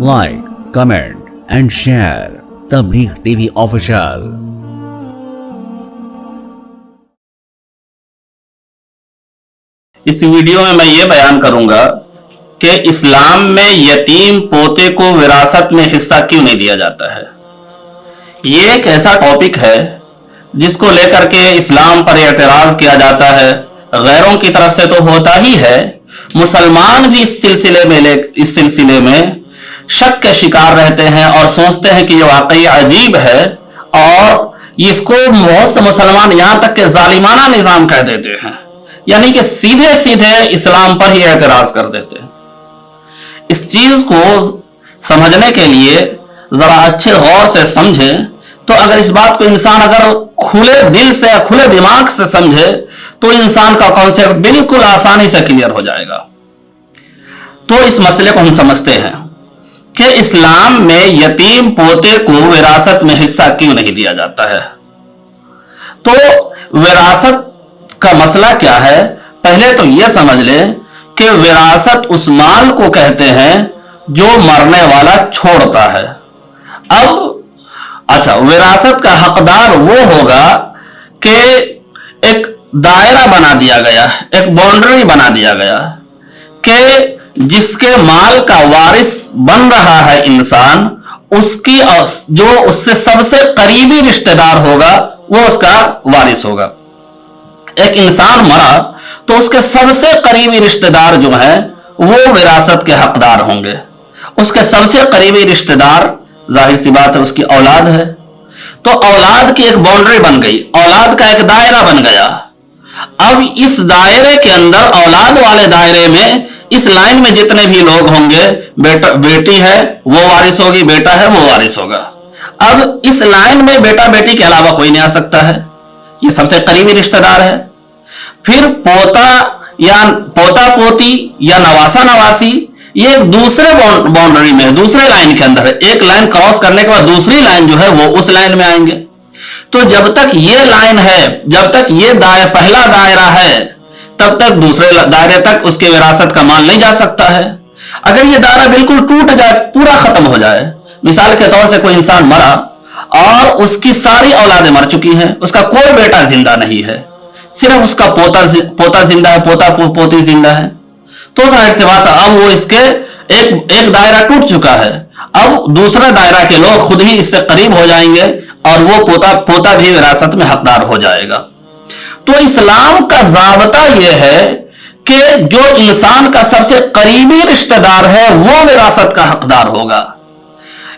like, comment and share. Tabligh TV official. इस video में मैं ये बयान करूंगा कि इस्लाम में यतीम पोते को विरासत में हिस्सा क्यों नहीं दिया जाता है। ये एक ऐसा टॉपिक है जिसको लेकर के इस्लाम पर एतराज किया जाता है। गैरों की तरफ से तो होता ही है, मुसलमान भी इस सिलसिले में शक के शिकार रहते हैं और सोचते हैं कि ये वाकई अजीब है, और इसको बहुत से मुसलमान यहां तक के जालिमाना निजाम कह देते हैं, यानी कि सीधे सीधे इस्लाम पर ही एतराज कर देते हैं। इस चीज को समझने के लिए जरा अच्छे गौर से समझे तो अगर इस बात को इंसान अगर खुले दिल से खुले दिमाग से समझे तो इंसान का कॉन्सेप्ट बिल्कुल आसानी से क्लियर हो जाएगा। तो इस मसले को हम समझते हैं कि इस्लाम में यतीम पोते को विरासत में हिस्सा क्यों नहीं दिया जाता है। तो विरासत का मसला क्या है, पहले तो यह समझ ले कि विरासत उस माल को कहते हैं जो मरने वाला छोड़ता है। अब अच्छा, विरासत का हकदार वो होगा कि एक दायरा बना दिया गया, एक बाउंड्री बना दिया गया कि जिसके माल का वारिस बन रहा है इंसान, उसकी जो उससे सबसे करीबी रिश्तेदार होगा वो उसका वारिस होगा। एक इंसान मरा तो उसके सबसे करीबी रिश्तेदार जो है वो विरासत के हकदार होंगे। उसके सबसे करीबी रिश्तेदार जाहिर सी बात है उसकी औलाद है, तो औलाद की एक बाउंड्री बन गई, औलाद का एक दायरा बन गया। अब इस दायरे के अंदर, औलाद वाले दायरे में, इस लाइन में जितने भी लोग होंगे, बेटी है वो वारिस होगी, बेटा है वो वारिस होगा। अब इस लाइन में बेटा बेटी के अलावा कोई नहीं आ सकता है, ये सबसे करीबी रिश्तेदार है। फिर पोता या पोता पोती या नवासा नवासी, ये एक दूसरे बाउंड्री में, दूसरे लाइन के अंदर है। एक लाइन क्रॉस करने के बाद दूसरी लाइन जो है वो उस लाइन में आएंगे। तो जब तक ये लाइन है, जब तक ये पहला दायरा है, तब तक दूसरे दायरे तक उसके विरासत का माल नहीं जा सकता है। अगर ये दायरा बिल्कुल टूट जाए, पूरा खत्म हो जाए, मिसाल के तौर से कोई इंसान मरा और उसकी सारी औलादें मर चुकी हैं, उसका कोई बेटा जिंदा नहीं है, सिर्फ उसका पोता जिंदा है, पोता पोती जिंदा है, तो जाहिर सी बात है अब वो इसके एक दायरा टूट चुका है। अब दूसरा दायरा के लोग खुद ही इससे करीब हो जाएंगे और वो पोता भी विरासत में हकदार हो जाएगा। तो इस्लाम का ज़ाब्ता यह है कि जो इंसान का सबसे करीबी रिश्तेदार है वो विरासत का हकदार होगा।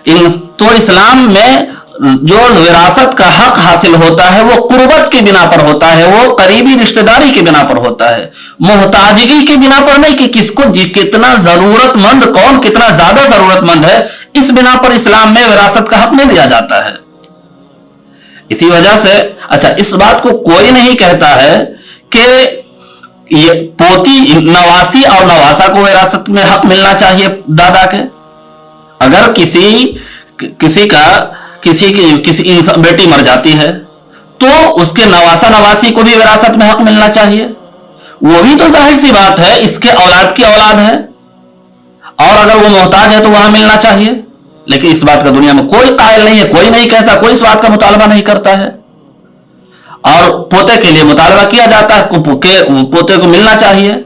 तो इस्लाम में जो विरासत का हक हासिल होता है वो कुर्बत की बिना पर होता है, वो करीबी रिश्तेदारी की बिना पर होता है, मोहताजगी की बिना पर नहीं कि किसको कितना जरूरतमंद, कौन कितना ज्यादा जरूरतमंद है, इस बिना पर इस्लाम में विरासत का हक नहीं दिया जाता है। इसी वजह से अच्छा, इस बात को कोई नहीं कहता है कि ये पोती नवासी और नवासा को विरासत में हक मिलना चाहिए दादा के। अगर किसी बेटी मर जाती है तो उसके नवासा नवासी को भी विरासत में हक मिलना चाहिए। वो भी तो जाहिर सी बात है इसके औलाद की औलाद है, और अगर वो मोहताज है तो वहां मिलना चाहिए। लेकिन इस बात का दुनिया में कोई कायल नहीं है, कोई नहीं कहता, कोई इस बात का मुतालबा नहीं करता है। और पोते के लिए मुतालबा किया जाता है कि पोते को मिलना चाहिए।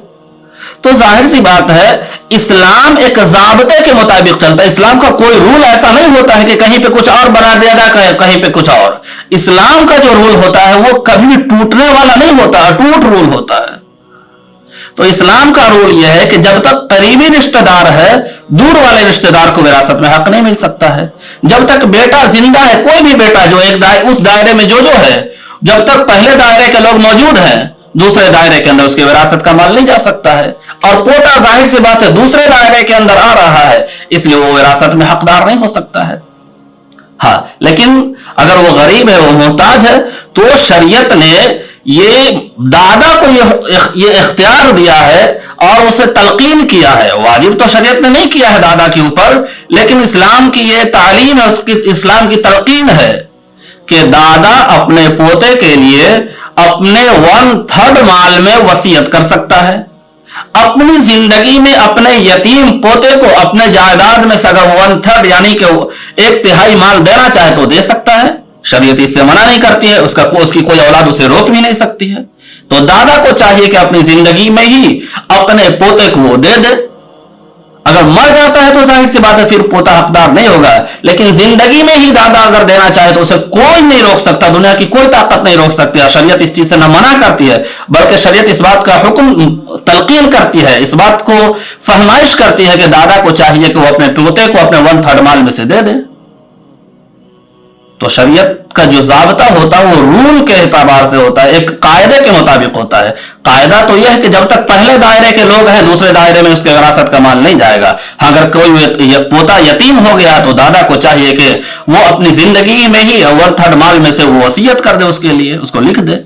तो जाहिर सी बात है इस्लाम एक ज़ाब्ते के मुताबिक चलता है। इस्लाम का कोई रूल ऐसा नहीं होता है कि कहीं पे कुछ और बना दिया जाए, कहीं पे कुछ और। इस्लाम का जो रूल होता है वो कभी भी टूटने वाला नहीं होता, अटूट रूल होता है। तो इस्लाम का रूल यह है कि जब तक करीबी रिश्तेदार है, दूर वाले रिश्तेदार को विरासत में हक नहीं मिल सकता है। जब तक बेटा जिंदा है, कोई भी बेटा जो उस दायरे में जो है, जब तक पहले दायरे के लोग मौजूद हैं, दूसरे दायरे के अंदर उसकी विरासत का माल नहीं जा सकता है। और पोता जाहिर सी बात है दूसरे दायरे के अंदर आ रहा है, इसलिए वो विरासत में हकदार नहीं हो सकता है। हाँ, लेकिन अगर वो गरीब है, वो मोहताज है, तो शरीयत ने ये दादा को ये इख्तियार दिया है और उसे तलकीन किया है। वाजिब तो शरीयत ने नहीं किया है दादा के ऊपर, लेकिन इस्लाम की ये तालीम है, उसकी इस्लाम की तलकीन है कि दादा अपने पोते के लिए अपने 1/3 माल में वसीयत कर सकता है। अपनी जिंदगी में अपने यतीम पोते को अपने जायदाद में सगा 1/3 यानी कि 1/3 माल देना चाहे तो दे सकता है, शरीयत इससे मना नहीं करती है, उसकी कोई औलाद उसे रोक भी नहीं सकती है। तो दादा को चाहिए कि अपनी जिंदगी में ही अपने पोते को वो दे दे। अगर मर जाता है तो जाहिर सी बात है फिर पोता हकदार नहीं होगा, लेकिन जिंदगी में ही दादा अगर देना चाहे तो उसे कोई नहीं रोक सकता, दुनिया की कोई ताकत नहीं रोक सकती है। शरीयत इस चीज से न मना करती है, बल्कि शरीयत इस बात का हुक्म तलकीन करती है, इस बात को फरमाइश करती है कि दादा को चाहिए कि वो अपने पोते को अपने 1/3 माल में से दे दे। तो शरीयत का जो ज़ाब्ता होता है वो रूल के एतबार से होता है, एक कायदे के मुताबिक होता है। कायदा तो यह है कि जब तक पहले दायरे के लोग हैं दूसरे दायरे में उसके विरासत का माल नहीं जाएगा। अगर कोई पोता यतीम हो गया तो दादा को चाहिए कि वो अपनी जिंदगी में ही 1/3 माल में से वो वसीयत कर दे, उसके लिए उसको लिख दे।